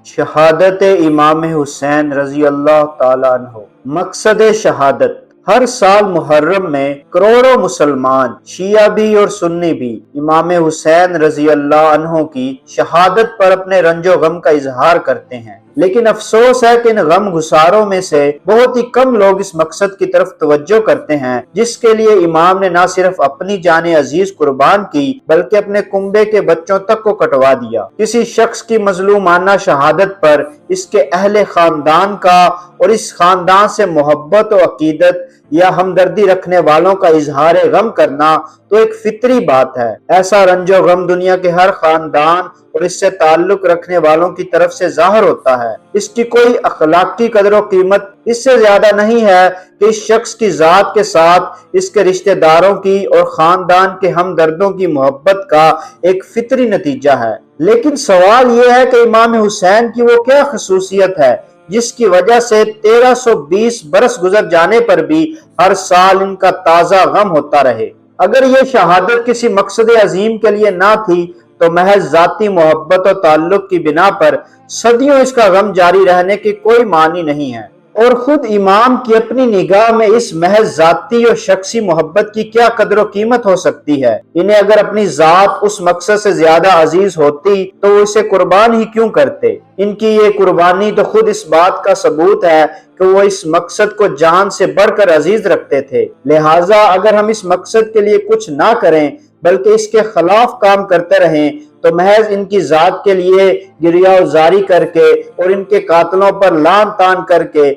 شہادت امام حسین رضی اللہ تعالیٰ عنہ۔ مقصد شہادت: ہر سال محرم میں کروڑوں مسلمان، شیعہ بھی اور سنی بھی، امام حسین رضی اللہ عنہ کی شہادت پر اپنے رنج و غم کا اظہار کرتے ہیں، لیکن افسوس ہے کہ ان غم گساروں میں سے بہت ہی کم لوگ اس مقصد کی طرف توجہ کرتے ہیں جس کے لیے امام نے نہ صرف اپنی جان عزیز قربان کی بلکہ اپنے کنبے کے بچوں تک کو کٹوا دیا۔ کسی شخص کی مظلومانہ شہادت پر اس کے اہل خاندان کا اور اس خاندان سے محبت و عقیدت یا ہمدردی رکھنے والوں کا اظہار غم کرنا تو ایک فطری بات ہے۔ ایسا رنج و غم دنیا کے ہر خاندان اور اس سے تعلق رکھنے والوں کی طرف سے ظاہر ہوتا ہے۔ اس کی کوئی اخلاقی قدر و قیمت اس سے زیادہ نہیں ہے کہ اس شخص کی ذات کے ساتھ اس کے رشتہ داروں کی اور خاندان کے ہمدردوں کی محبت کا ایک فطری نتیجہ ہے۔ لیکن سوال یہ ہے کہ امام حسین کی وہ کیا خصوصیت ہے جس کی وجہ سے 1320 برس گزر جانے پر بھی ہر سال ان کا تازہ غم ہوتا رہے؟ اگر یہ شہادت کسی مقصد عظیم کے لیے نہ تھی تو محض ذاتی محبت و تعلق کی بنا پر صدیوں اس کا غم جاری رہنے کی کوئی معنی نہیں ہے۔ اور خود امام کی اپنی نگاہ میں اس محض ذاتی اور شخصی محبت کی کیا قدر و قیمت ہو سکتی ہے؟ انہیں اگر اپنی ذات اس مقصد سے زیادہ عزیز ہوتی تو وہ اسے قربان ہی کیوں کرتے؟ ان کی یہ قربانی تو خود اس بات کا ثبوت ہے کہ وہ اس مقصد کو جان سے بڑھ کر عزیز رکھتے تھے۔ لہٰذا اگر ہم اس مقصد کے لیے کچھ نہ کریں بلکہ اس کے خلاف کام کرتے رہیں تو محض ان کی ذات کے لیے گریہ زاری کر کے اور ان کے قاتلوں پر لعن طعن کر کے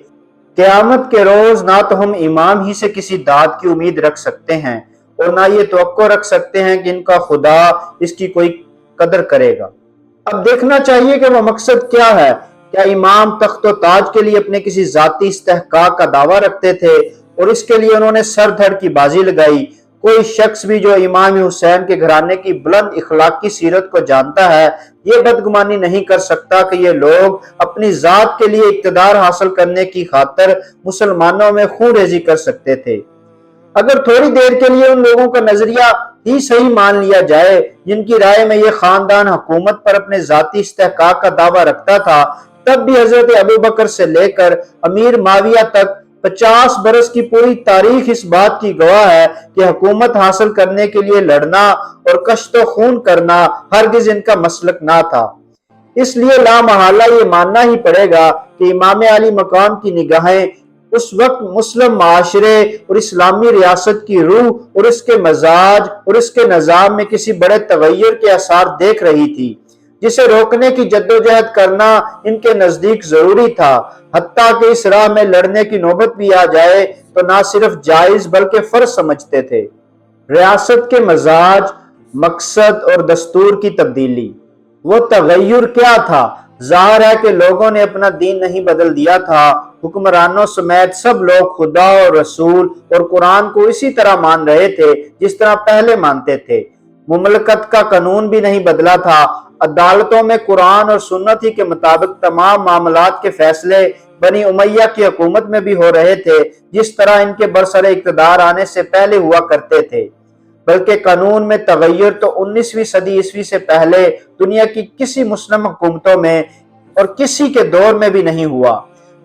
قیامت کے روز نہ تو ہم امام ہی سے کسی داد کی امید رکھ سکتے ہیں اور نہ یہ توقع رکھ سکتے ہیں کہ ان کا خدا اس کی کوئی قدر کرے گا۔ اب دیکھنا چاہیے کہ وہ مقصد کیا ہے۔ کیا امام تخت و تاج کے لیے اپنے کسی ذاتی استحقاق کا دعویٰ رکھتے تھے اور اس کے لیے انہوں نے سر دھڑ کی بازی لگائی؟ کوئی شخص بھی جو امام حسین کے گھرانے کی بلند اخلاقی سیرت کو جانتا ہے یہ بدگمانی نہیں کر سکتا کہ یہ لوگ اپنی ذات کے لیے اقتدار حاصل کرنے کی خاطر مسلمانوں میں خون ریزی کر سکتے تھے۔ اگر تھوڑی دیر کے لیے ان لوگوں کا نظریہ ہی صحیح مان لیا جائے جن کی رائے میں یہ خاندان حکومت پر اپنے ذاتی استحقاق کا دعویٰ رکھتا تھا، تب بھی حضرت ابوبکر سے لے کر امیر معاویہ تک 50 برس کی پوری تاریخ اس بات کی گواہ ہے کہ حکومت حاصل کرنے کے لیے لڑنا اور کشت و خون کرنا ہرگز ان کا مسلک نہ تھا۔ اس لیے لامحالہ یہ ماننا ہی پڑے گا کہ امام علی مقام کی نگاہیں اس وقت مسلم معاشرے اور اسلامی ریاست کی روح اور اس کے مزاج اور اس کے نظام میں کسی بڑے تغیر کے آثار دیکھ رہی تھی جسے روکنے کی جدوجہد کرنا ان کے نزدیک ضروری تھا۔ حتیٰ کہ اس راہ میں لڑنے کی نوبت بھی آ جائے تو نہ صرف جائز بلکہ فرض سمجھتے تھے۔ ریاست کے مزاج، مقصد اور دستور کی تبدیلی۔ وہ تغیر کیا تھا؟ ظاہر ہے کہ لوگوں نے اپنا دین نہیں بدل دیا تھا۔ حکمرانوں سمیت سب لوگ خدا اور رسول اور قرآن کو اسی طرح مان رہے تھے جس طرح پہلے مانتے تھے۔ مملکت کا قانون بھی نہیں بدلا تھا۔ عدالتوں میں قرآن اور سنت ہی کے مطابق تمام معاملات کے فیصلے بنی امیہ کی حکومت میں بھی ہو رہے تھے جس طرح ان کے برسر اقتدار آنے سے پہلے ہوا کرتے تھے۔ بلکہ قانون میں تغیر تو 19ویں صدی عیسوی سے پہلے دنیا کی کسی مسلم حکومتوں میں اور کسی کے دور میں بھی نہیں ہوا۔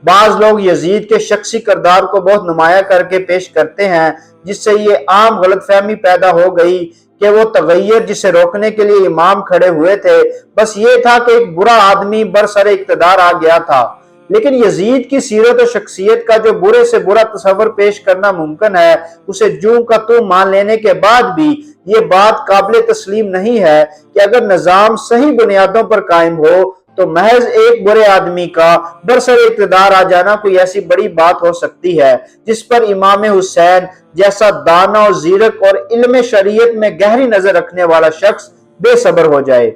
بعض لوگ یزید کے شخصی کردار کو بہت نمایاں کر کے پیش کرتے ہیں جس سے یہ عام غلط فہمی پیدا ہو گئی کہ وہ تغیر جسے روکنے کے لیے امام کھڑے ہوئے تھے بس یہ تھا کہ ایک برا آدمی برسر اقتدار آ گیا تھا۔ لیکن یزید کی سیرت و شخصیت کا جو برے سے برا تصور پیش کرنا ممکن ہے اسے جوں کا توں مان لینے کے بعد بھی یہ بات قابل تسلیم نہیں ہے کہ اگر نظام صحیح بنیادوں پر قائم ہو تو محض ایک برے آدمی کا برسر اقتدار آ جانا کوئی ایسی بڑی بات ہو سکتی ہے جس پر امام حسین جیسا دانا و زیرک اور علم شریعت میں گہری نظر رکھنے والا شخص بے صبر ہو جائے۔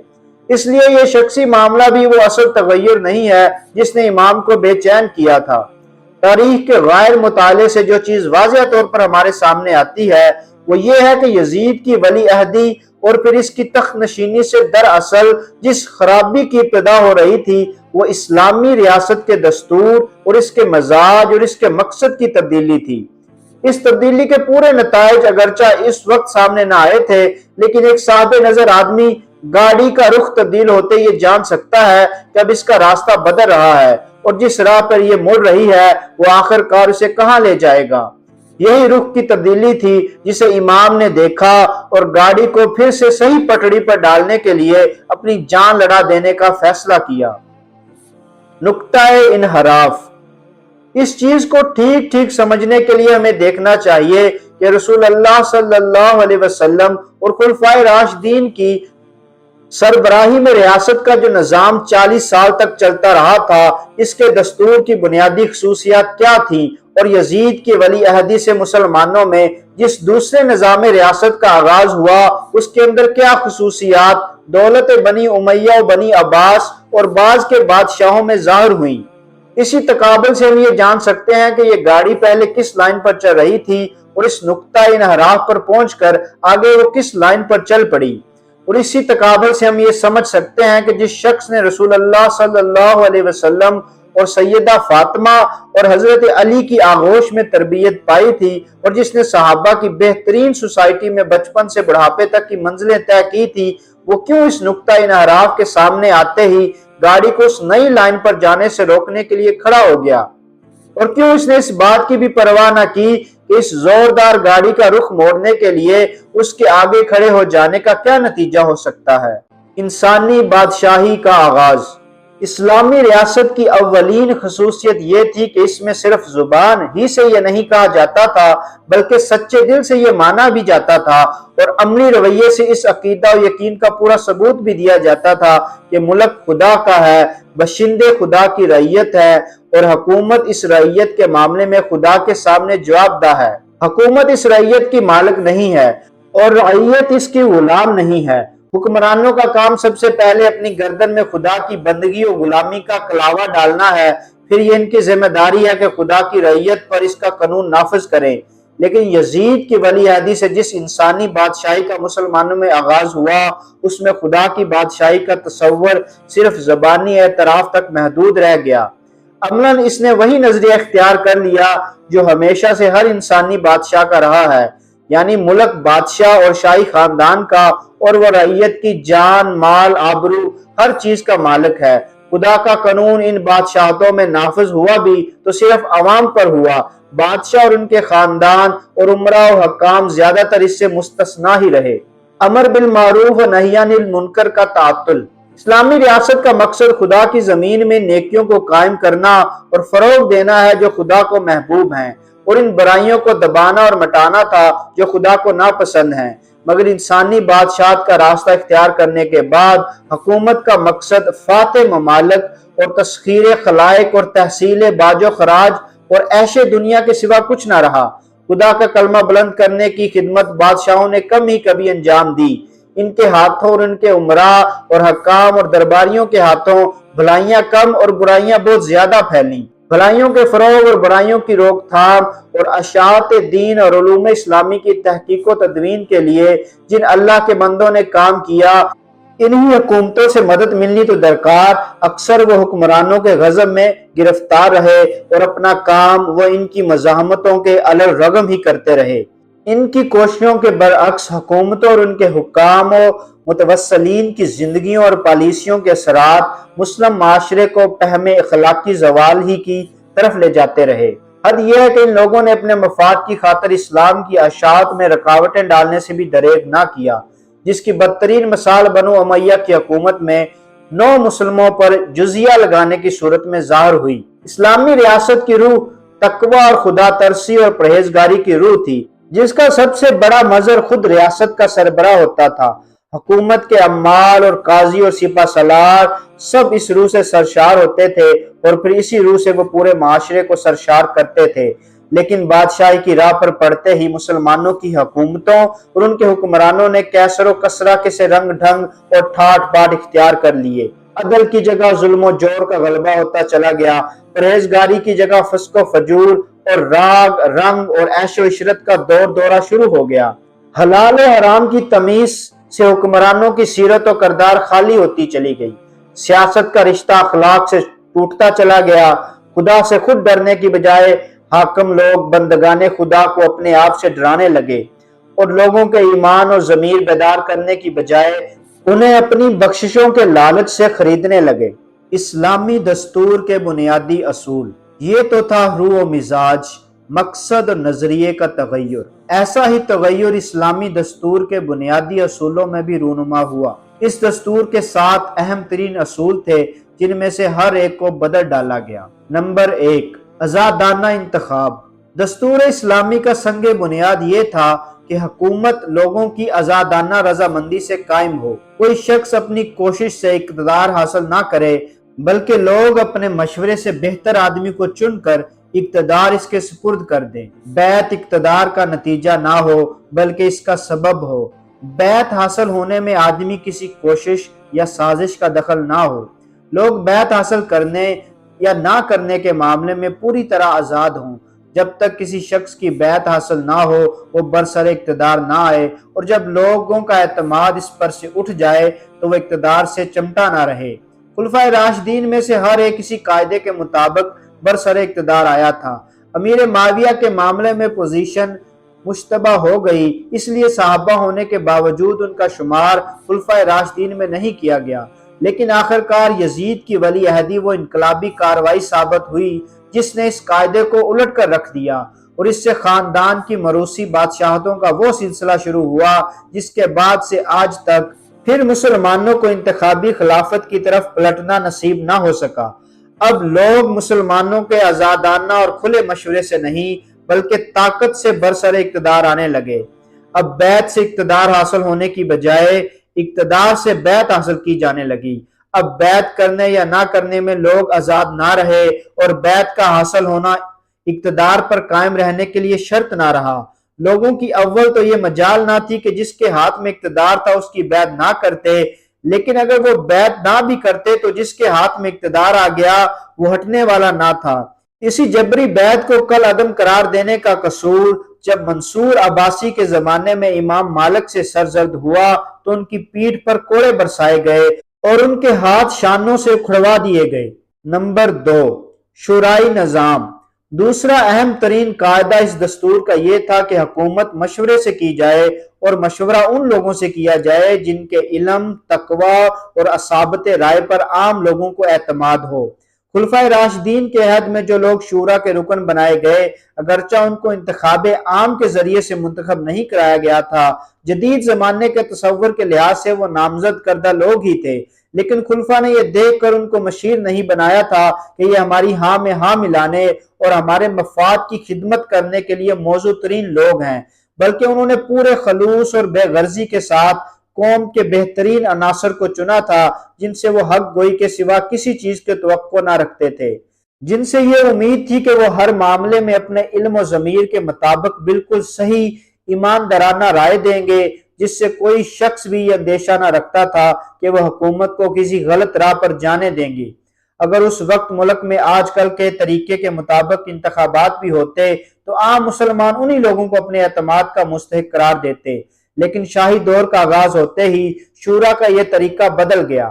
اس لیے یہ شخصی معاملہ بھی وہ اصل تغیر نہیں ہے جس نے امام کو بے چین کیا تھا۔ تاریخ کے غیر مطالعے سے جو چیز واضح طور پر ہمارے سامنے آتی ہے وہ یہ ہے کہ یزید کی ولی عہدی اور پھر اس کی تخت نشینی سے دراصل جس خرابی کی ابتدا ہو رہی تھی وہ اسلامی ریاست کے دستور اور اس کے مزاج اور اس کے مقصد کی تبدیلی تھی۔ اس تبدیلی کے پورے نتائج اگرچہ اس وقت سامنے نہ آئے تھے لیکن ایک صاحب نظر آدمی گاڑی کا رخ تبدیل ہوتے یہ جان سکتا ہے کہ اب اس کا راستہ بدل رہا ہے اور جس راہ پر یہ مڑ رہی ہے وہ آخر کار اسے کہاں لے جائے گا۔ یہی رخ کی تبدیلی تھی جسے امام نے دیکھا اور گاڑی کو پھر سے صحیح پٹڑی پر ڈالنے کے لیے اپنی جان لڑا دینے کا فیصلہ کیا۔ نقطہ انحراف۔ اس چیز کو ٹھیک ٹھیک سمجھنے کے لیے ہمیں دیکھنا چاہیے کہ رسول اللہ صلی اللہ علیہ وسلم اور خلفائے راشدین کی سربراہی میں ریاست کا جو نظام 40 سال تک چلتا رہا تھا، اس کے دستور کی بنیادی خصوصیات کیا تھیں، اور یزید کی ولی عہدی سے مسلمانوں میں جس دوسرے نظام ریاست کا آغاز ہوا اس کے اندر کیا خصوصیات دولت بنی امیہ و بنی عباس اور بعض کے بادشاہوں میں ظاہر ہوئیں۔ اسی تقابل سے ہم یہ جان سکتے ہیں کہ یہ گاڑی پہلے کس لائن پر چل رہی تھی اور اس نقطہ انحراف پر پہنچ کر آگے وہ کس لائن پر چل پڑی، اور اسی تقابل سے ہم یہ سمجھ سکتے ہیں کہ جس شخص نے رسول اللہ صلی اللہ علیہ وسلم اور سیدہ فاطمہ اور حضرت علی کی آغوش میں تربیت پائی تھی اور جس نے صحابہ کی بہترین سوسائٹی میں بچپن سے بڑھاپے تک کی منزلیں طے کی تھی، وہ کیوں اس نقطہ انحراف کے سامنے آتے ہی گاڑی کو اس نئی لائن پر جانے سے روکنے کے لیے کھڑا ہو گیا، اور کیوں اس نے اس بات کی بھی پرواہ نہ کی کہ اس زوردار گاڑی کا رخ موڑنے کے لیے اس کے آگے کھڑے ہو جانے کا کیا نتیجہ ہو سکتا ہے۔ انسانی بادشاہی کا آغاز۔ اسلامی ریاست کی اولین خصوصیت یہ تھی کہ اس میں صرف زبان ہی سے یہ نہیں کہا جاتا تھا بلکہ سچے دل سے یہ مانا بھی جاتا تھا اور عملی رویے سے اس عقیدہ و یقین کا پورا ثبوت بھی دیا جاتا تھا کہ ملک خدا کا ہے، باشندے خدا کی رعیت ہے اور حکومت اس رعیت کے معاملے میں خدا کے سامنے جواب دہ ہے۔ حکومت اس رعیت کی مالک نہیں ہے اور رعیت اس کی غلام نہیں ہے۔ حکمرانوں کا کام سب سے پہلے اپنی گردن میں خدا کی بندگی و غلامی کا کلاوہ ڈالنا ہے، پھر یہ ان کی ذمہ داری ہے کہ خدا کی رعیت پر اس کا قانون نافذ کریں۔ لیکن یزید کی ولی عہدی سے جس انسانی بادشاہی کا مسلمانوں میں آغاز ہوا اس میں خدا کی بادشاہی کا تصور صرف زبانی اعتراف تک محدود رہ گیا۔ عملاً اس نے وہی نظریہ اختیار کر لیا جو ہمیشہ سے ہر انسانی بادشاہ کا رہا ہے، یعنی ملک بادشاہ اور شاہی خاندان کا اور وہ رعیت کی جان، مال، آبرو، ہر چیز کا مالک ہے۔ خدا کا قانون ان بادشاہتوں میں نافذ ہوا بھی تو صرف عوام پر ہوا، بادشاہ اور ان کے خاندان اور امراء و حکام زیادہ تر اس سے مستثنا ہی رہے۔ امر بالمعروف و نہی عن المنکر کا تعطل۔ اسلامی ریاست کا مقصد خدا کی زمین میں نیکیوں کو قائم کرنا اور فروغ دینا ہے جو خدا کو محبوب ہیں، اور ان برائیوں کو دبانا اور مٹانا تھا جو خدا کو ناپسند ہیں۔ مگر انسانی بادشاہت کا راستہ اختیار کرنے کے بعد حکومت کا مقصد فاتح ممالک اور تسخیر خلائق اور تحصیل باج و خراج اور عیش دنیا کے سوا کچھ نہ رہا۔ خدا کا کلمہ بلند کرنے کی خدمت بادشاہوں نے کم ہی کبھی انجام دی۔ ان کے ہاتھوں اور ان کے امراء اور حکام اور درباریوں کے ہاتھوں بھلائیاں کم اور برائیاں بہت زیادہ پھیلیں۔ بھلائیوں کے فروغ اور برائیوں کی روک تھام اور اشاعت دین اور علوم اسلامی کی تحقیق و تدوین کے لیے جن اللہ کے بندوں نے کام کیا، انہی حکومتوں سے مدد ملنی تو درکار، اکثر وہ حکمرانوں کے غضب میں گرفتار رہے اور اپنا کام وہ ان کی مزاحمتوں کے علی الرغم ہی کرتے رہے۔ ان کی کوششوں کے برعکس حکومتوں اور ان کے حکام و متوسلین کی زندگیوں اور پالیسیوں کے اثرات مسلم معاشرے کو پہم اخلاقی زوال ہی کی طرف لے جاتے رہے۔ حد یہ ہے کہ ان لوگوں نے اپنے مفاد کی خاطر اسلام کی اشاعت میں رکاوٹیں ڈالنے سے بھی دریغ نہ کیا، جس کی بدترین مثال بنو امیہ کی حکومت میں 9 مسلموں پر جزیہ لگانے کی صورت میں ظاہر ہوئی۔ اسلامی ریاست کی روح تقوی اور خدا ترسی اور پرہیزگاری کی روح تھی، جس کا سب سے بڑا مظہر خود ریاست کا سربراہ ہوتا تھا۔ حکومت کے عمال اور قاضی اور سپہ سالار سب اس روح سے سرشار ہوتے تھے اور پھر اسی روح سے وہ پورے معاشرے کو سرشار کرتے تھے۔ لیکن بادشاہی کی راہ پر پڑتے ہی مسلمانوں کی حکومتوں اور ان کے حکمرانوں نے کیسر و کسرا کے سے رنگ ڈھنگ اور ٹھاٹ باٹ اختیار کر لیے۔ عدل کی جگہ ظلم و جور کا غلبہ ہوتا چلا گیا، پرہیزگاری کی جگہ فسق و فجور اور راگ رنگ اور عیش و عشرت کا دورہ شروع ہو گیا۔ حلال و حرام کی تمیز سے حکمرانوں کی سیرت و کردار خالی ہوتی چلی گئی، سیاست کا رشتہ اخلاق سے ٹوٹتا چلا گیا۔ خدا سے خود ڈرنے کی بجائے حاکم لوگ بندگان خدا کو اپنے آپ سے ڈرانے لگے اور لوگوں کے ایمان اور ضمیر بیدار کرنے کی بجائے انہیں اپنی بخششوں کے لالچ سے خریدنے لگے۔ اسلامی دستور کے بنیادی اصول، یہ تو تھا روح و مزاج، مقصد اور نظریے کا تغیر۔ ایسا ہی تغیر اسلامی دستور کے بنیادی اصولوں میں بھی رونما ہوا۔ اس دستور کے 7 اہم ترین اصول تھے جن میں سے ہر ایک کو بدل ڈالا گیا۔ نمبر 1، آزادانہ انتخاب۔ دستور اسلامی کا سنگ بنیاد یہ تھا کہ حکومت لوگوں کی آزادانہ رضامندی سے قائم ہو۔ کوئی شخص اپنی کوشش سے اقتدار حاصل نہ کرے، بلکہ لوگ اپنے مشورے سے بہتر آدمی کو چن کر اقتدار اس کے سپرد کر دیں۔ بیعت اقتدار کا نتیجہ نہ ہو بلکہ اس کا سبب ہو۔ بیعت حاصل ہونے میں آدمی کسی کوشش یا سازش کا دخل نہ ہو۔ لوگ بیعت حاصل کرنے یا نہ کرنے کے معاملے میں پوری طرح آزاد ہوں۔ جب تک کسی شخص کی بیعت حاصل نہ ہو وہ برسر اقتدار نہ آئے، اور جب لوگوں کا اعتماد اس پر سے اٹھ جائے تو وہ اقتدار سے چمٹا نہ رہے۔ خلفائے راشدین میں سے ہر ایک اسی قاعدے کے مطابق برسر اقتدار آیا تھا۔ امیر معاویہ کے معاملے میں پوزیشن مشتبہ ہو گئی، اس لیے صحابہ ہونے کے باوجود ان کا شمار خلفائے راشدین میں نہیں کیا گیا، لیکن آخرکار یزید کی ولی عہدی وہ انقلابی کارروائی ثابت ہوئی جس نے اس قاعدے کو الٹ کر رکھ دیا، اور اس سے خاندان کی موروثی بادشاہتوں کا وہ سلسلہ شروع ہوا جس کے بعد سے آج تک پھر مسلمانوں کو انتخابی خلافت کی طرف پلٹنا نصیب نہ ہو سکا۔ اب لوگ مسلمانوں کے آزادانہ اور کھلے مشورے سے نہیں بلکہ طاقت سے برسر اقتدار آنے لگے۔ اب بیعت سے اقتدار حاصل ہونے کی بجائے اقتدار سے بیعت حاصل کی جانے لگی۔ اب بیعت کرنے یا نہ کرنے میں لوگ آزاد نہ رہے، اور بیعت کا حاصل ہونا اقتدار پر قائم رہنے کے لیے شرط نہ رہا۔ لوگوں کی اول تو یہ مجال نہ تھی کہ جس کے ہاتھ میں اقتدار تھا اس کی بیعت نہ کرتے، لیکن اگر وہ بیعت نہ بھی کرتے تو جس کے ہاتھ میں اقتدار آ گیا وہ ہٹنے والا نہ تھا۔ اسی جبری بیعت کو کل عدم قرار دینے کا قصور جب منصور عباسی کے زمانے میں امام مالک سے سرزد ہوا تو ان کی پیٹھ پر کوڑے برسائے گئے اور ان کے ہاتھ شانوں سے اکھڑوا دیے گئے۔ نمبر 2، شورائی نظام۔ دوسرا اہم ترین قاعدہ اس دستور کا یہ تھا کہ حکومت مشورے سے کی جائے، اور مشورہ ان لوگوں سے کیا جائے جن کے علم، تقوی اور اصابت رائے پر عام لوگوں کو اعتماد ہو۔ خلفائے راشدین کے عہد میں جو لوگ شورا کے رکن بنائے گئے، اگرچہ ان کو انتخاب عام کے ذریعے سے منتخب نہیں کرایا گیا تھا، جدید زمانے کے تصور کے لحاظ سے وہ نامزد کردہ لوگ ہی تھے، لیکن خلفاء نے یہ دیکھ کر ان کو مشیر نہیں بنایا تھا کہ یہ ہماری ہاں میں ہاں ملانے اور ہمارے مفاد کی خدمت کرنے کے لیے موزوں ترین لوگ ہیں، بلکہ انہوں نے پورے خلوص اور بے غرضی کے ساتھ قوم کے بہترین عناصر کو چنا تھا جن سے وہ حق گوئی کے سوا کسی چیز کے توقع نہ رکھتے تھے، جن سے یہ امید تھی کہ وہ ہر معاملے میں اپنے علم و ضمیر کے مطابق بالکل صحیح ایماندارانہ رائے دیں گے، جس سے کوئی شخص بھی یہ اندیشہ نہ رکھتا تھا کہ وہ حکومت کو کسی غلط راہ پر جانے دیں گی۔ اگر اس وقت ملک میں آج کل کے طریقے کے مطابق انتخابات بھی ہوتے تو عام مسلمان انہی لوگوں کو اپنے اعتماد کا مستحق قرار دیتے، لیکن شاہی دور کا آغاز ہوتے ہی شورا کا یہ طریقہ بدل گیا۔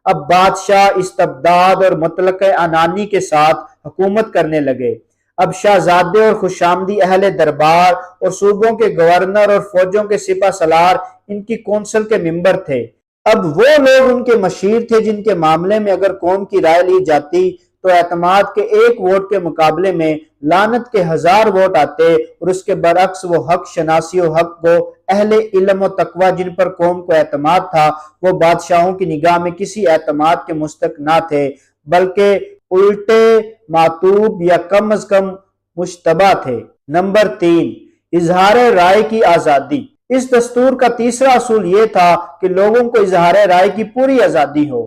اب بادشاہ استبداد اور مطلق انانی کے ساتھ حکومت کرنے لگے۔ اب شہزادے اور خوشامدی اہل دربار اور صوبوں کے گورنر اور فوجوں کے سپہ سالار ان کی کونسل کے ممبر تھے۔ اب وہ لوگ ان کے مشیر تھے جن کے معاملے میں اگر قوم کی رائے لی جاتی تو اعتماد کے 1 ووٹ کے مقابلے میں لعنت کے 1000 ووٹ آتے، اور اس کے برعکس وہ حق شناسی و حق کو اہل علم و تقوی جن پر قوم کو اعتماد تھا وہ بادشاہوں کی نگاہ میں کسی اعتماد کے مستحق نہ تھے، بلکہ الٹے معتوب یا کم از کم مشتبہ تھے۔ نمبر 3، اظہار رائے کی آزادی۔ اس دستور کا تیسرا اصول یہ تھا کہ لوگوں کو اظہار رائے کی پوری آزادی ہو۔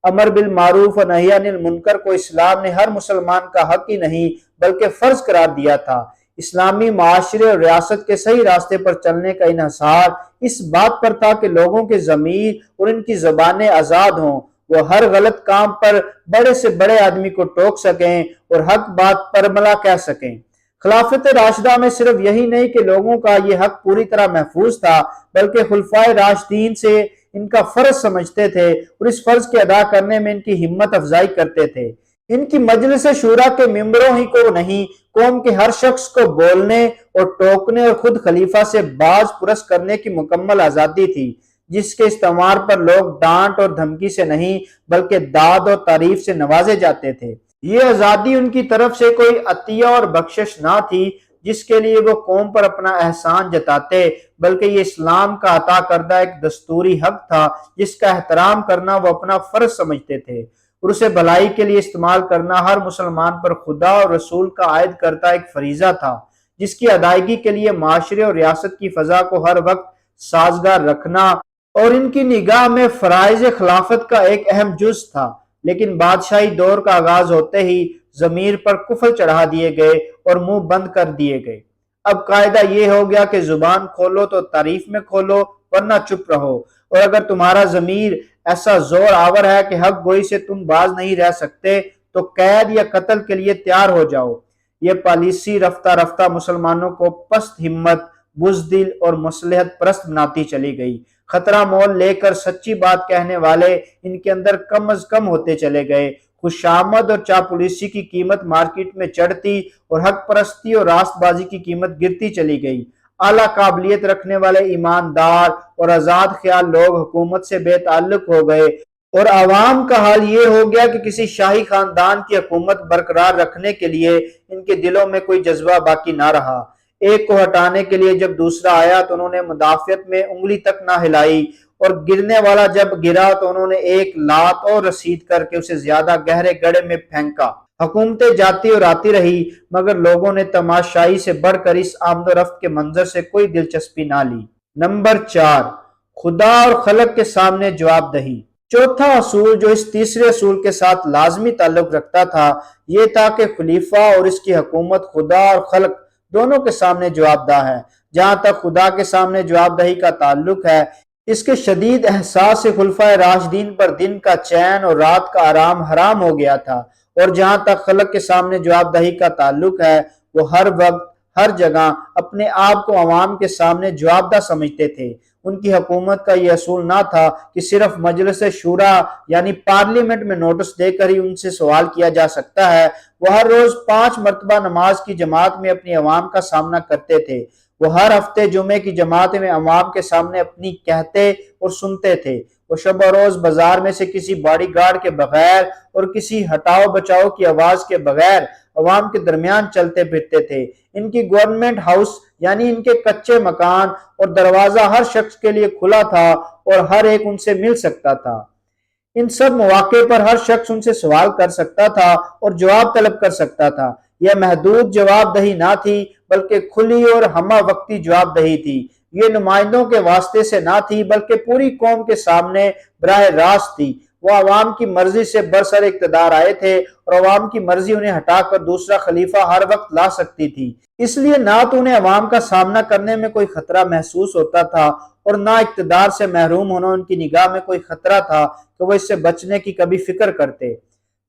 امر بالمعروف و نہی عن المنکر کو اسلام نے ہر مسلمان کا حق ہی نہیں بلکہ فرض قرار دیا تھا۔ اسلامی معاشرے اور ریاست کے صحیح راستے پر چلنے کا انحصار اس بات پر تھا کہ لوگوں کے ضمیر اور ان کی زبانیں آزاد ہوں، وہ ہر غلط کام پر بڑے سے بڑے آدمی کو ٹوک سکیں اور حق بات پر ملا کہہ سکیں۔ خلافت راشدہ میں صرف یہی نہیں کہ لوگوں کا یہ حق پوری طرح محفوظ تھا، بلکہ خلفائے راشدین سے ان کا فرض سمجھتے تھے اور اس فرض کے ادا کرنے میں ان کی ہمت افزائی کرتے تھے۔ ان کی مجلس شورا کے ممبروں ہی کو نہیں، قوم کے ہر شخص کو بولنے اور ٹوکنے اور خود خلیفہ سے باز پرس کرنے کی مکمل آزادی تھی۔ جس کے استعمال پر لوگ ڈانٹ اور دھمکی سے نہیں بلکہ داد اور تعریف سے نوازے جاتے تھے۔ یہ آزادی ان کی طرف سے کوئی عطیہ اور بخشش نہ تھی جس کے لیے وہ قوم پر اپنا احسان جتاتے، بلکہ یہ اسلام کا عطا کردہ ایک دستوری حق تھا جس کا احترام کرنا وہ اپنا فرض سمجھتے تھے، اور اسے بھلائی کے لیے استعمال کرنا ہر مسلمان پر خدا اور رسول کا عائد کرتا ایک فریضہ تھا، جس کی ادائیگی کے لیے معاشرے اور ریاست کی فضا کو ہر وقت سازگار رکھنا اور ان کی نگاہ میں فرائض خلافت کا ایک اہم جز تھا۔ لیکن بادشاہی دور کا آغاز ہوتے ہی ضمیر پر کفل چڑھا دیے گئے اور منہ بند کر دیے گئے۔ اب قاعدہ یہ ہو گیا کہ زبان کھولو تو تعریف میں کھولو ورنہ چپ رہو، اور اگر تمہارا ضمیر ایسا زور آور ہے کہ حق گوئی سے تم باز نہیں رہ سکتے تو قید یا قتل کے لیے تیار ہو جاؤ۔ یہ پالیسی رفتہ رفتہ مسلمانوں کو پست ہمت، بزدل اور مصلحت پرست بناتی چلی گئی۔ خطرہ مول لے کر سچی بات کہنے والے ان کے اندر کم از کم ہوتے چلے گئے۔ خوشامد اور چاپلوسی کی قیمت مارکیٹ میں چڑھتی اور حق پرستی اور راست بازی کی قیمت گرتی چلی گئی۔ اعلیٰ قابلیت رکھنے والے ایماندار اور آزاد خیال لوگ حکومت سے بے تعلق ہو گئے، اور عوام کا حال یہ ہو گیا کہ کسی شاہی خاندان کی حکومت برقرار رکھنے کے لیے ان کے دلوں میں کوئی جذبہ باقی نہ رہا۔ ایک کو ہٹانے کے لیے جب دوسرا آیا تو انہوں نے مدافعت میں انگلی تک نہ ہلائی، اور گرنے والا جب گرا تو انہوں نے ایک لات اور رسید کر کے اسے زیادہ گہرے گڑھے میں پھینکا۔ حکومتیں جاتی اور آتی رہی، مگر لوگوں نے تماشائی سے بڑھ کر اس آمد و رفت کے منظر سے کوئی دلچسپی نہ لی۔ نمبر 4، خدا اور خلق کے سامنے جواب دہی۔ چوتھا اصول جو اس تیسرے اصول کے ساتھ لازمی تعلق رکھتا تھا یہ تھا کہ خلیفہ اور اس کی حکومت خدا اور خلق دونوں کے سامنے جواب دہ ہے۔ جہاں تک خدا کے سامنے جواب دہی کا تعلق ہے، اس کے شدید احساس سے خلفائے راشدین پر دن کا چین اور رات کا آرام حرام ہو گیا تھا، اور جہاں تک خلق کے سامنے جواب دہی کا تعلق ہے وہ ہر وقت ہر جگہ اپنے آپ کو عوام کے سامنے جواب دہ سمجھتے تھے۔ ان کی حکومت کا یہ اصول نہ تھا کہ صرف مجلس شورا یعنی پارلیمنٹ میں نوٹس دے کر ہی ان سے سوال کیا جا سکتا ہے، وہ ہر روز 5 مرتبہ نماز کی جماعت میں اپنی عوام کا سامنا کرتے تھے، وہ ہر ہفتے جمعے کی جماعت میں عوام کے سامنے اپنی کہتے اور سنتے تھے، وہ شب و روز بازار میں سے کسی باڈی گارڈ کے بغیر اور کسی ہٹاؤ بچاؤ کی آواز کے بغیر عوام کے درمیان چلتے پھرتے تھے۔ ان کی گورنمنٹ ہاؤس یعنی ان کے کچے مکان اور دروازہ ہر شخص کے لیے کھلا تھا اور ہر ایک ان سے مل سکتا تھا۔ ان سب مواقع پر ہر شخص ان سے سوال کر سکتا تھا اور جواب طلب کر سکتا تھا۔ یہ محدود جواب دہی نہ تھی بلکہ کھلی اور ہمہ وقتی جواب دہی تھی۔ یہ نمائندوں کے واسطے سے نہ تھی بلکہ پوری قوم کے سامنے براہ راست تھی۔ وہ عوام کی مرضی سے برسر اقتدار آئے تھے اور عوام کی مرضی انہیں ہٹا کر دوسرا خلیفہ ہر وقت لا سکتی تھی۔ اس لیے نہ تو انہیں عوام کا سامنا کرنے میں کوئی خطرہ محسوس ہوتا تھا اور نہ اقتدار سے محروم ہونا ان کی نگاہ میں کوئی خطرہ تھا کہ وہ اس سے بچنے کی کبھی فکر کرتے۔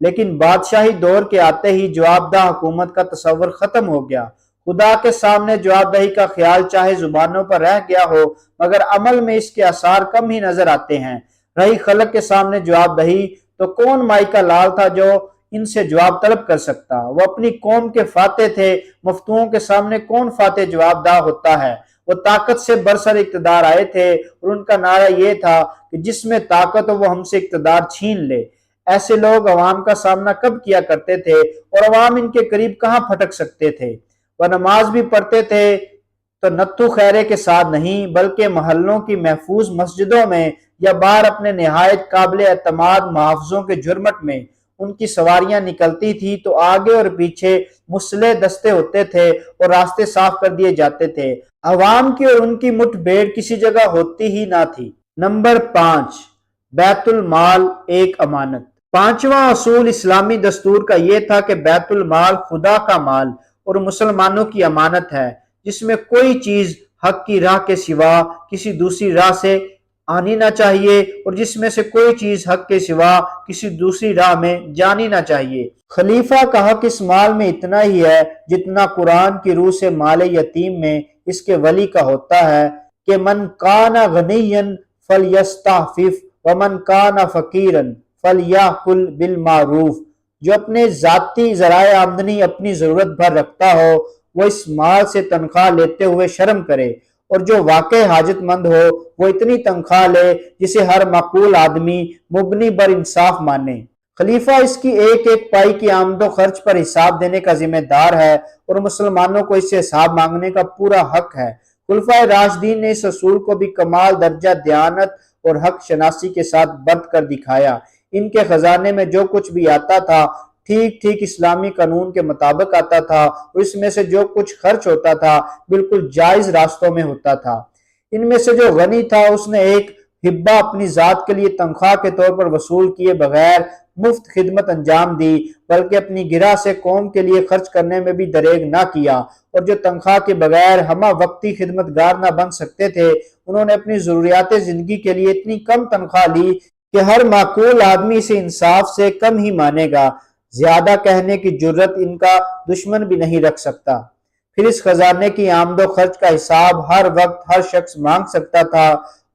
لیکن بادشاہی دور کے آتے ہی جواب دہ حکومت کا تصور ختم ہو گیا۔ خدا کے سامنے جواب دہی کا خیال چاہے زبانوں پر رہ گیا ہو مگر عمل میں اس کے آثار کم ہی نظر آتے ہیں۔ رہی خلق کے سامنے جواب دہی تو کون مائی کا لال تھا جو ان سے جواب طلب کر سکتا؟ وہ اپنی قوم کے فاتح تھے، مفتوؤں کے سامنے کون فاتح جواب دہ ہوتا ہے؟ وہ طاقت سے برسر اقتدار آئے تھے اور ان کا نعرہ یہ تھا کہ جس میں طاقت ہو وہ ہم سے اقتدار چھین لے۔ ایسے لوگ عوام کا سامنا کب کیا کرتے تھے اور عوام ان کے قریب کہاں پھٹک سکتے تھے؟ وہ نماز بھی پڑھتے تھے تو نتھو خیرے کے ساتھ نہیں بلکہ محلوں کی محفوظ مسجدوں میں یا باہر اپنے نہایت قابل اعتماد محافظوں کے جرمٹ میں۔ ان کی سواریاں نکلتی تھی تو آگے اور پیچھے مسلح دستے ہوتے تھے اور راستے صاف کر دیے جاتے تھے۔ عوام کی اور ان کی مٹھ بھیڑ کسی جگہ ہوتی ہی نہ تھی۔ نمبر 5، بیت المال ایک امانت۔ پانچواں اصول اسلامی دستور کا یہ تھا کہ بیت المال خدا کا مال اور مسلمانوں کی امانت ہے، جس میں کوئی چیز حق کی راہ کے سوا کسی دوسری راہ سے آنی نہ چاہیے اور جس میں سے کوئی چیز حق کے سوا کسی دوسری راہ میں جانی نہ چاہیے۔ خلیفہ کا حق اس مال میں اتنا ہی ہے جتنا قرآن کی روح سے مال یتیم میں اس کے ولی کا ہوتا ہے کہ من کان غنیا فلیستعفف ومن کان فقیرا فلیأکل بالمعروف۔ جو اپنے ذاتی ذرائع آمدنی اپنی ضرورت بھر رکھتا ہو وہ اس مال سے تنخواہ لیتے ہوئے شرم کرے، اور جو واقع حاجت مند ہو وہ اتنی تنخواہ لے جسے ہر معقول آدمی مبنی بر انصاف مانے۔ خلیفہ اس کی ایک ایک پائی کی آمد و خرچ پر حساب دینے کا ذمہ دار ہے اور مسلمانوں کو اس سے حساب مانگنے کا پورا حق ہے۔ خلفائے راشدین نے اس اصول کو بھی کمال درجہ دیانت اور حق شناسی کے ساتھ برت کر دکھایا۔ ان کے خزانے میں جو کچھ بھی آتا تھا ٹھیک ٹھیک اسلامی قانون کے مطابق آتا تھا اور اس میں سے جو کچھ خرچ ہوتا تھا بالکل جائز راستوں میں ہوتا تھا۔ ان میں سے جو غنی تھا اس نے ایک ہبہ اپنی ذات کے لیے تنخواہ کے طور پر وصول کیے بغیر مفت خدمت انجام دی، بلکہ اپنی گرہ سے قوم کے لیے خرچ کرنے میں بھی دریغ نہ کیا، اور جو تنخواہ کے بغیر ہمہ وقتی خدمتگار نہ بن سکتے تھے انہوں نے اپنی ضروریات زندگی کے لیے اتنی کم تنخواہ لی کہ ہر معقول آدمی اسے انصاف سے کم ہی مانے گا، زیادہ کہنے کی جرت ان کا دشمن بھی نہیں رکھ سکتا۔ پھر اس خزانے کی آمد و خرچ کا حساب ہر وقت ہر شخص مانگ سکتا تھا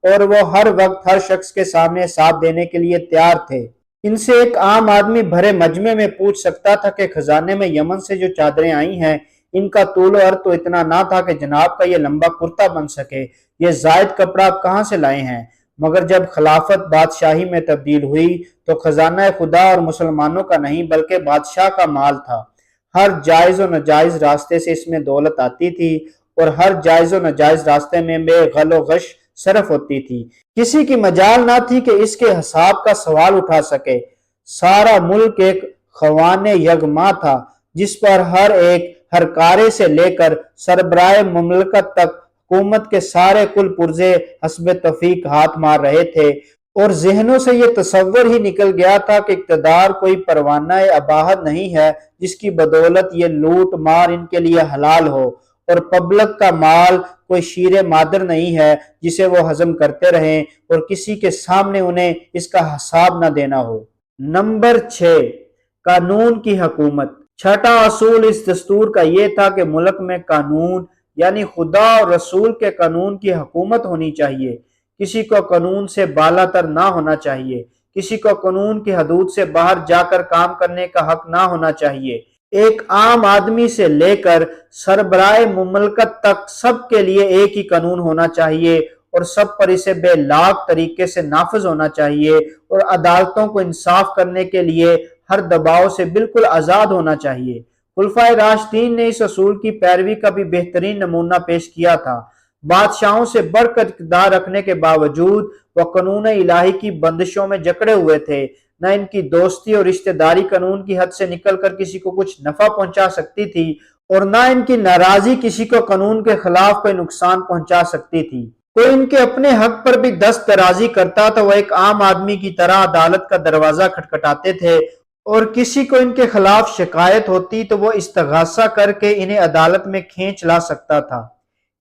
اور وہ ہر وقت ہر شخص کے سامنے حساب دینے کے لیے تیار تھے۔ ان سے ایک عام آدمی بھرے مجمع میں پوچھ سکتا تھا کہ خزانے میں یمن سے جو چادریں آئی ہیں ان کا طول و عرض تو اتنا نہ تھا کہ جناب کا یہ لمبا کرتا بن سکے، یہ زائد کپڑا آپ کہاں سے لائے ہیں؟ مگر جب خلافت بادشاہی میں تبدیل ہوئی تو خزانہ خدا اور مسلمانوں کا نہیں بلکہ بادشاہ کا مال تھا۔ ہر جائز و ناجائز راستے سے اس میں دولت آتی تھی اور ہر جائز و ناجائز راستے میں بے غل و غش صرف ہوتی تھی۔ کسی کی مجال نہ تھی کہ اس کے حساب کا سوال اٹھا سکے۔ سارا ملک ایک خوان یغما تھا جس پر ہر ایک ہر کارے سے لے کر سربراہ مملکت تک حکومت کے سارے کل پرزے حسب توفیق ہاتھ مار رہے تھے، اور ذہنوں سے یہ تصور ہی نکل گیا تھا کہ اقتدار کوئی پروانہ اباہت نہیں ہے جس کی بدولت یہ لوٹ مار ان کے لیے حلال ہو، اور پبلک کا مال کوئی شیر مادر نہیں ہے جسے وہ ہضم کرتے رہیں اور کسی کے سامنے انہیں اس کا حساب نہ دینا ہو۔ نمبر 6، قانون کی حکومت۔ چھٹا اصول اس دستور کا یہ تھا کہ ملک میں قانون یعنی خدا اور رسول کے قانون کی حکومت ہونی چاہیے، کسی کو قانون سے بالا تر نہ ہونا چاہیے، کسی کو قانون کی حدود سے باہر جا کر کام کرنے کا حق نہ ہونا چاہیے۔ ایک عام آدمی سے لے کر سربراہ مملکت تک سب کے لیے ایک ہی قانون ہونا چاہیے اور سب پر اسے بے لاگ طریقے سے نافذ ہونا چاہیے، اور عدالتوں کو انصاف کرنے کے لیے ہر دباؤ سے بالکل آزاد ہونا چاہیے۔ خلفائے راشدین نے اس اصول کی پیروی کا بھی بہترین نمونہ پیش کیا تھا۔ بادشاہوں سے بڑھ کر اقتدار رکھنے کے باوجود وہ قانون الہی کی بندشوں میں جکڑے ہوئے تھے۔ نہ ان کی دوستی اور رشتہ داری قانون کی حد سے نکل کر کسی کو کچھ نفع پہنچا سکتی تھی، اور نہ ان کی ناراضی کسی کو قانون کے خلاف کوئی نقصان پہنچا سکتی تھی۔ کوئی ان کے اپنے حق پر بھی دست درازی کرتا تو وہ ایک عام آدمی کی طرح عدالت کا دروازہ کھٹکھٹاتے تھے، اور کسی کو ان کے خلاف شکایت ہوتی تو وہ استغاثہ کر کے انہیں عدالت میں کھینچ لا سکتا تھا۔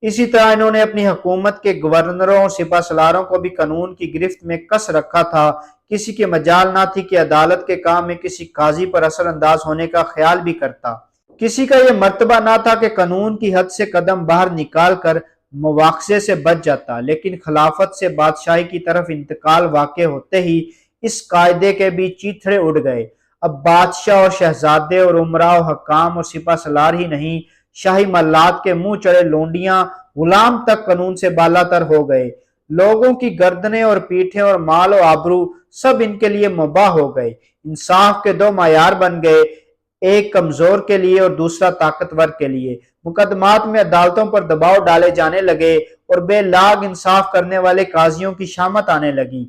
اسی طرح انہوں نے اپنی حکومت کے گورنروں اور سپہ سالاروں کو بھی قانون کی گرفت میں کس رکھا تھا۔ کسی کی مجال نہ تھی کہ عدالت کے کام میں کسی قاضی پر اثر انداز ہونے کا خیال بھی کرتا۔ کسی کا یہ مرتبہ نہ تھا کہ قانون کی حد سے قدم باہر نکال کر مواخذے سے بچ جاتا، لیکن خلافت سے بادشاہی کی طرف انتقال واقع ہوتے ہی اس قاعدے کے بھی چیتھڑے اڑ گئے۔ اب بادشاہ اور شہزادے اور امراء و حکام اور سپہ سالار ہی نہیں، شاہی ملات کے منہ چڑے لونڈیاں غلام تک قانون سے بالا تر ہو گئے۔ لوگوں کی گردنیں اور پیٹھیں اور مال و آبرو سب ان کے لیے مباح ہو گئے۔ انصاف کے دو معیار بن گئے، ایک کمزور کے لیے اور دوسرا طاقتور کے لیے۔ مقدمات میں عدالتوں پر دباؤ ڈالے جانے لگے اور بے لاگ انصاف کرنے والے قاضیوں کی شامت آنے لگی،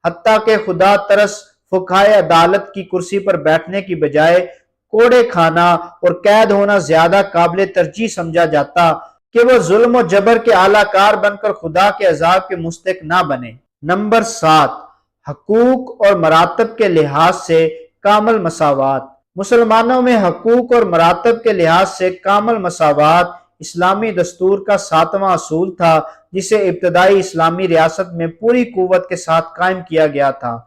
حتیٰ کہ خدا ترس فقہائے عدالت کی کرسی پر بیٹھنے کی بجائے کوڑے کھانا اور قید ہونا زیادہ قابل ترجیح سمجھا جاتا کہ وہ ظلم و جبر کے اعلیٰ کار بن کر خدا کے عذاب کے مستحق نہ بنے۔ نمبر 7، حقوق اور مراتب کے لحاظ سے کامل مساوات۔ مسلمانوں میں حقوق اور مراتب کے لحاظ سے کامل مساوات اسلامی دستور کا 7واں اصول تھا، جسے ابتدائی اسلامی ریاست میں پوری قوت کے ساتھ قائم کیا گیا تھا۔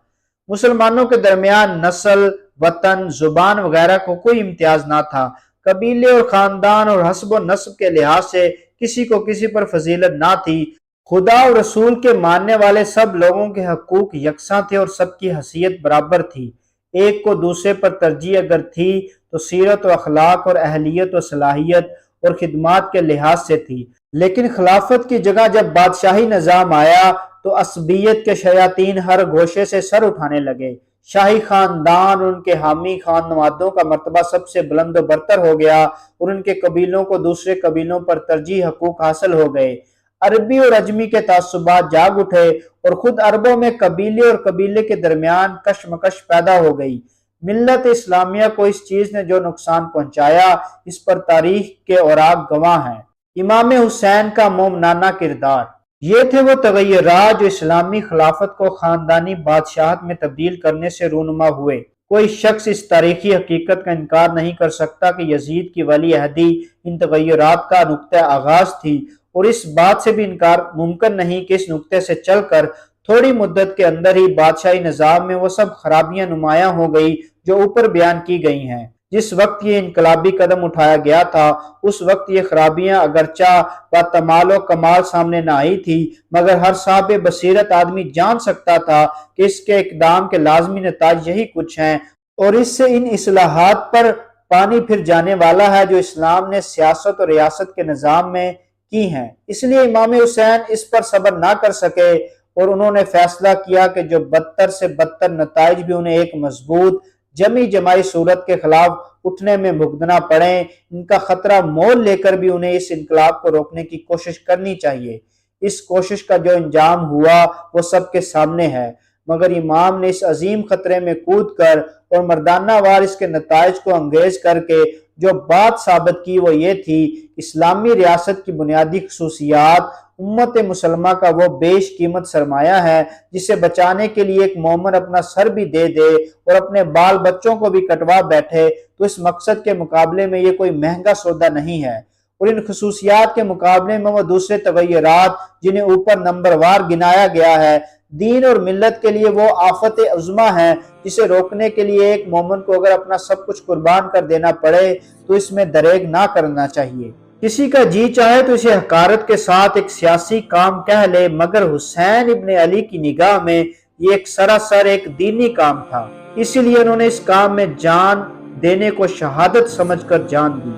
مسلمانوں کے درمیان نسل، وطن، زبان وغیرہ کو کوئی امتیاز نہ تھا۔ قبیلے اور خاندان اور حسب و نسب کے لحاظ سے کسی کو کسی پر فضیلت نہ تھی۔ خدا اور رسول کے ماننے والے سب لوگوں کے حقوق یکساں تھے اور سب کی حیثیت برابر تھی۔ ایک کو دوسرے پر ترجیح اگر تھی تو سیرت و اخلاق اور اہلیت و صلاحیت اور خدمات کے لحاظ سے تھی، لیکن خلافت کی جگہ جب بادشاہی نظام آیا تو عصبیت کے شیاطین ہر گوشے سے سر اٹھانے لگے۔ شاہی خاندان اور ان کے حامی خانوادوں کا مرتبہ سب سے بلند و برتر ہو گیا اور ان کے قبیلوں کو دوسرے قبیلوں پر ترجیح حقوق حاصل ہو گئے۔ عربی اور عجمی کے تعصبات جاگ اٹھے اور خود عربوں میں قبیلے اور قبیلے کے درمیان کشمکش پیدا ہو گئی۔ ملت اسلامیہ کو اس چیز نے جو نقصان پہنچایا اس پر تاریخ کے اوراق گواہ ہیں۔ امام حسین کا مومنانہ کردار۔ یہ تھے وہ تغیرات جو اسلامی خلافت کو خاندانی بادشاہت میں تبدیل کرنے سے رونما ہوئے۔ کوئی شخص اس تاریخی حقیقت کا انکار نہیں کر سکتا کہ یزید کی ولی عہدی ان تغیرات کا نقطہ آغاز تھی، اور اس بات سے بھی انکار ممکن نہیں کہ اس نقطے سے چل کر تھوڑی مدت کے اندر ہی بادشاہی نظام میں وہ سب خرابیاں نمایاں ہو گئی جو اوپر بیان کی گئی ہیں۔ جس وقت یہ انقلابی قدم اٹھایا گیا تھا اس وقت یہ خرابیاں اگرچہ بکمال و کمال سامنے نہ آئی تھی، مگر ہر صاحب بصیرت آدمی جان سکتا تھا کہ اس کے اقدام کے لازمی نتائج یہی کچھ ہیں، اور اس سے ان اصلاحات پر پانی پھر جانے والا ہے جو اسلام نے سیاست اور ریاست کے نظام میں کی ہیں۔ اس لیے امام حسین اس پر صبر نہ کر سکے اور انہوں نے فیصلہ کیا کہ جو بدتر سے بدتر نتائج بھی انہیں ایک مضبوط جمی جماعی صورت کے خلاف اٹھنے میں بھگتنا پڑیں، ان کا خطرہ مول لے کر بھی انہیں اس انقلاب کو روکنے کی کوشش کرنی چاہیے۔ اس کوشش کا جو انجام ہوا وہ سب کے سامنے ہے، مگر امام نے اس عظیم خطرے میں کود کر اور مردانہ وار اس کے نتائج کو انگیز کر کے جو بات ثابت کی وہ یہ تھی، اسلامی ریاست کی بنیادی خصوصیات امت مسلمہ کا وہ بیش قیمت سرمایہ ہے جسے بچانے کے لیے ایک مومن اپنا سر بھی دے دے اور اپنے بال بچوں کو بھی کٹوا بیٹھے تو اس مقصد کے مقابلے میں یہ کوئی مہنگا سودا نہیں ہے۔ اور ان خصوصیات کے مقابلے میں وہ دوسرے تغیرات جنہیں اوپر نمبر وار گنایا گیا ہے، دین اور ملت کے لیے وہ آفت عظمیٰ ہے جسے روکنے کے لیے ایک مومن کو اگر اپنا سب کچھ قربان کر دینا پڑے تو اس میں دریغ نہ کرنا چاہیے۔ کسی کا جی چاہے تو اسے حقارت کے ساتھ ایک سیاسی کام کہہ لے، مگر حسین ابن علی کی نگاہ میں یہ ایک سراسر ایک دینی کام تھا، اسی لیے انہوں نے اس کام میں جان دینے کو شہادت سمجھ کر جان دی۔